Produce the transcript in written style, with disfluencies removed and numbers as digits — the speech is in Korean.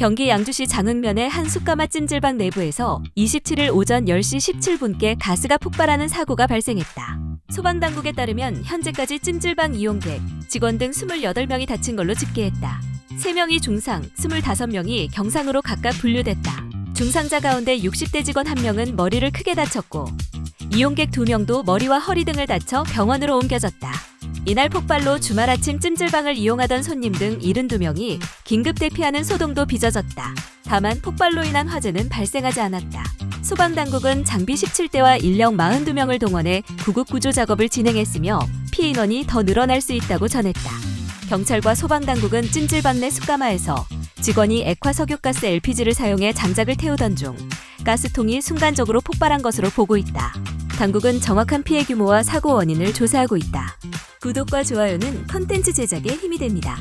경기 양주시 장흥면의 한 숯가마 찜질방 내부에서 27일 오전 10시 17분께 가스가 폭발하는 사고가 발생했다. 소방당국에 따르면 현재까지 찜질방 이용객, 직원 등 28명이 다친 걸로 집계했다. 3명이 중상, 25명이 경상으로 각각 분류됐다. 중상자 가운데 60대 직원 1명은 머리를 크게 다쳤고 이용객 2명도 머리와 허리 등을 다쳐 병원으로 옮겨졌다. 이날 폭발로 주말 아침 찜질방을 이용하던 손님 등 72명이 긴급 대피하는 소동도 빚어졌다. 다만 폭발로 인한 화재는 발생하지 않았다. 소방당국은 장비 17대와 인력 42명을 동원해 구급 구조 작업을 진행했으며 피해 인원이 더 늘어날 수 있다고 전했다. 경찰과 소방당국은 찜질방 내 숯가마에서 직원이 액화석유가스 LPG를 사용해 장작을 태우던 중 가스통이 순간적으로 폭발한 것으로 보고 있다. 당국은 정확한 피해 규모와 사고 원인을 조사하고 있다. 구독과 좋아요는 콘텐츠 제작에 힘이 됩니다.